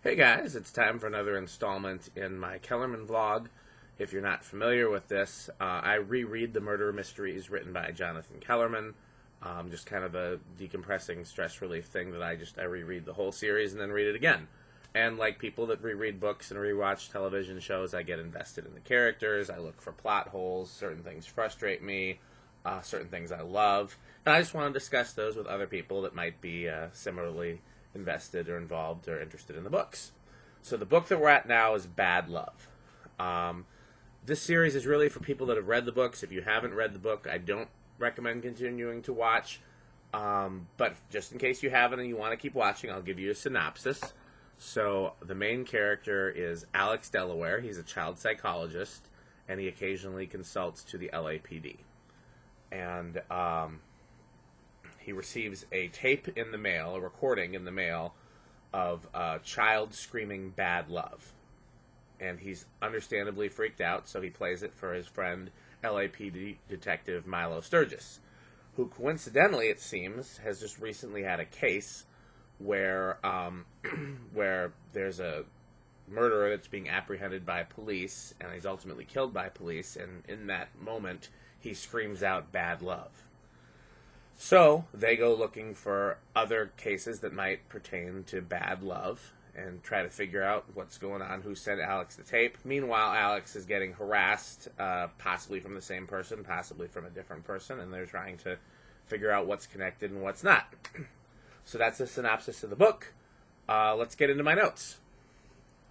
Hey guys, it's time for another installment in my Kellerman vlog. If you're not familiar with this, I reread the murder mysteries written by Jonathan Kellerman. Just kind of a decompressing stress relief thing that I reread the whole series and then read it again. And like people that reread books and rewatch television shows, I get invested in the characters, I look for plot holes, certain things frustrate me, certain things I love, and I just want to discuss those with other people that might be similarly invested or involved or interested in the books. So the book that we're at now is Bad Love. This series is really for people that have read the books. If you haven't read the book, I don't recommend continuing to watch. But just in case you haven't and you want to keep watching, I'll give you a synopsis. So the main character is Alex Delaware. He's a child psychologist, and he occasionally consults to the LAPD. And he receives a tape in the mail, a recording in the mail, of a child screaming bad love. And he's understandably freaked out, so he plays it for his friend, LAPD detective Milo Sturgis, who coincidentally, it seems, has just recently had a case where where there's a murderer that's being apprehended by police, and he's ultimately killed by police, and in that moment, he screams out bad love. So they go looking for other cases that might pertain to bad love and try to figure out what's going on, who sent Alex the tape. Meanwhile, Alex is getting harassed, possibly from the same person, possibly from a different person, and they're trying to figure out what's connected and what's not. So that's the synopsis of the book. Let's get into my notes.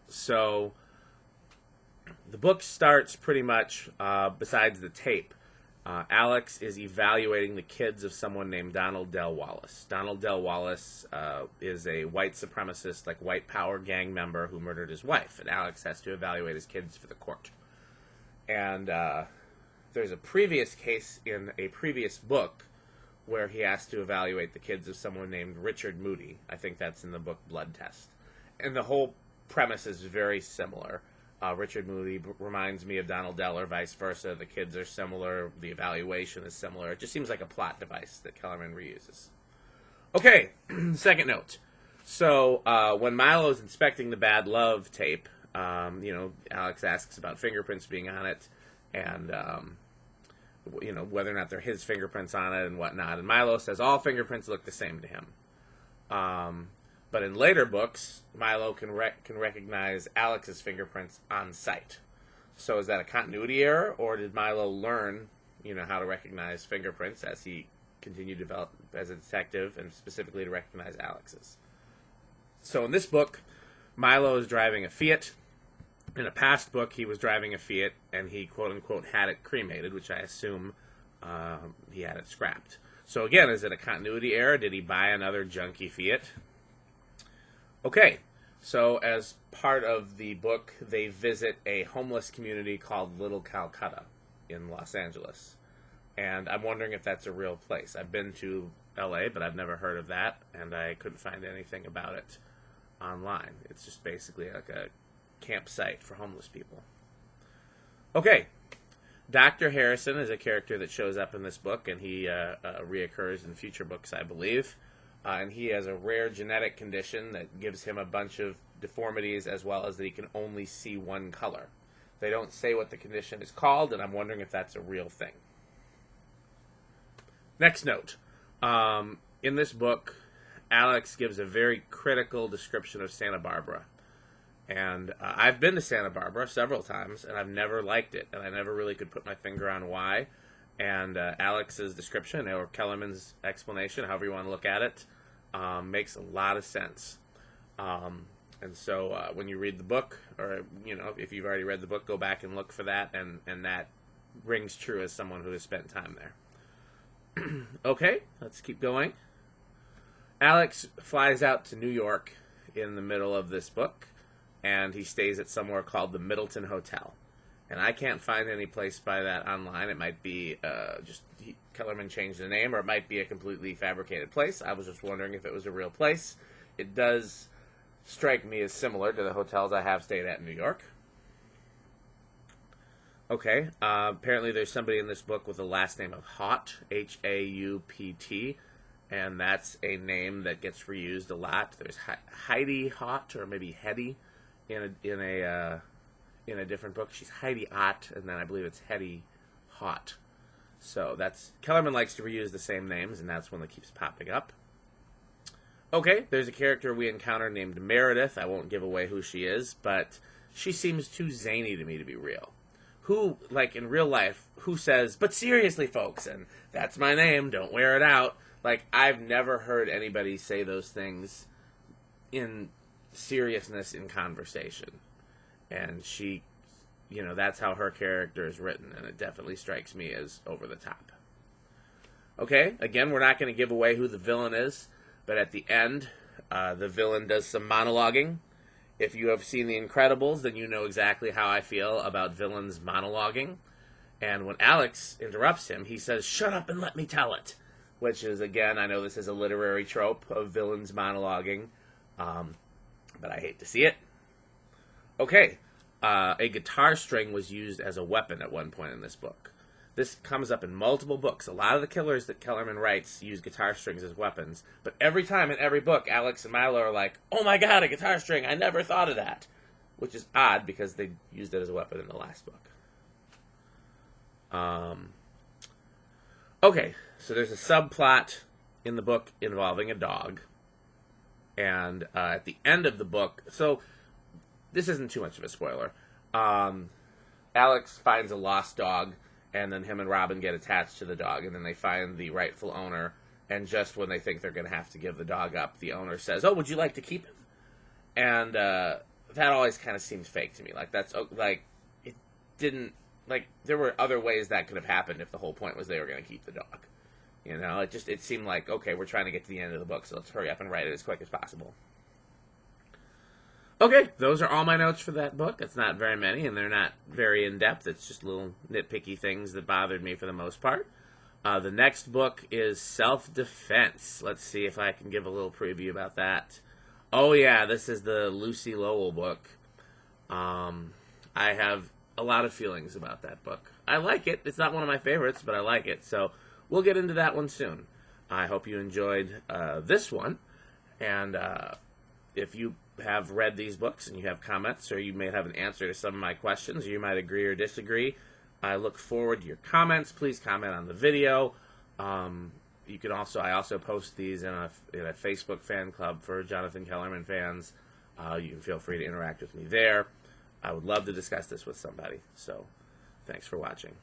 So the book starts pretty much, besides the tape, Alex is evaluating the kids of someone named Donald Dell. Donald Dell is a white supremacist, like white power gang member who murdered his wife, and Alex has to evaluate his kids for the court. And there's a previous case in a previous book where he has to evaluate the kids of someone named Richard Moody. I think that's in the book Blood Test. And the whole premise is very similar. Richard Moody reminds me of Donald Dell or vice versa. The kids are similar. The evaluation is similar. It just seems like a plot device that Kellerman reuses. Okay, second note. So when Milo's inspecting the Bad Love tape, Alex asks about fingerprints being on it and, whether or not they're his fingerprints on it and whatnot. And Milo says all fingerprints look the same to him. But in later books, Milo can recognize Alex's fingerprints on sight. So is that a continuity error, or did Milo learn, how to recognize fingerprints as he continued to develop as a detective, and specifically to recognize Alex's? So in this book, Milo is driving a Fiat. In a past book, he was driving a Fiat, and he quote-unquote had it cremated, which I assume he had it scrapped. So again, is it a continuity error? Did he buy another junky Fiat? Okay, so as part of the book, they visit a homeless community called Little Calcutta in Los Angeles. And I'm wondering if that's a real place. I've been to LA, but I've never heard of that, and I couldn't find anything about it online. It's just basically like a campsite for homeless people. Okay, Dr. Harrison is a character that shows up in this book, and he reoccurs in future books, I believe. And he has a rare genetic condition that gives him a bunch of deformities, as well as that he can only see one color. They don't say what the condition is called, and I'm wondering if that's a real thing. Next note. In this book, Alex gives a very critical description of Santa Barbara. And I've been to Santa Barbara several times, and I've never liked it, and I never really could put my finger on why. And Alex's description, or Kellerman's explanation, however you want to look at it, makes a lot of sense. And so when you read the book, or, if you've already read the book, go back and look for that, and that rings true as someone who has spent time there. Okay, let's keep going. Alex flies out to New York in the middle of this book, and he stays at somewhere called the Middleton Hotel. And I can't find any place by that online. It might be Kellerman changed the name, or it might be a completely fabricated place. I was just wondering if it was a real place. It does strike me as similar to the hotels I have stayed at in New York. Okay, apparently there's somebody in this book with the last name of Haupt, H-A-U-P-T, and that's a name that gets reused a lot. There's Heidi Hott, or maybe Hetty, in a different book. She's Heidi Ott, and then I believe it's Hetty Hott. So that's Kellerman likes to reuse the same names, and that's one that keeps popping up. Okay, there's a character we encounter named Meredith. I won't give away who she is, but she seems too zany to me to be real. Who, like in real life, who says, "But seriously, folks," and "That's my name, don't wear it out." Like, I've never heard anybody say those things in seriousness in conversation. And she, that's how her character is written, and it definitely strikes me as over the top. Okay, again, we're not going to give away who the villain is, but at the end, the villain does some monologuing. If you have seen The Incredibles, then you know exactly how I feel about villains monologuing. And when Alex interrupts him, he says, "Shut up and let me tell it." Which is, again, I know this is a literary trope of villains monologuing, but I hate to see it. Okay, a guitar string was used as a weapon at one point in this book. This comes up in multiple books. A lot of the killers that Kellerman writes use guitar strings as weapons, but every time in every book, Alex and Milo are like, "Oh my god, a guitar string, I never thought of that," which is odd because they used it as a weapon in the last book. Okay, so there's a subplot in the book involving a dog, and at the end of the book, so this isn't too much of a spoiler, Alex finds a lost dog, and then him and Robin get attached to the dog, and then they find the rightful owner, and just when they think they're going to have to give the dog up, the owner says, "Oh, would you like to keep him?" And that always kind of seems fake to me. Like, that's, like, it didn't, like, there were other ways that could have happened if the whole point was they were going to keep the dog. It seemed like, okay, we're trying to get to the end of the book, so let's hurry up and write it as quick as possible. Okay, those are all my notes for that book. It's not very many, and they're not very in-depth. It's just little nitpicky things that bothered me for the most part. The next book is Self-Defense. Let's see if I can give a little preview about that. Oh, yeah, this is the Lucy Lowell book. I have a lot of feelings about that book. I like it. It's not one of my favorites, but I like it. So we'll get into that one soon. I hope you enjoyed this one. And if you have read these books and you have comments, or you may have an answer to some of my questions, or you might agree or disagree, I look forward to your comments. Please comment on the video. You can also, I also post these in a Facebook fan club for Jonathan Kellerman fans. You can feel free to interact with me there. I would love to discuss this with somebody. So, thanks for watching.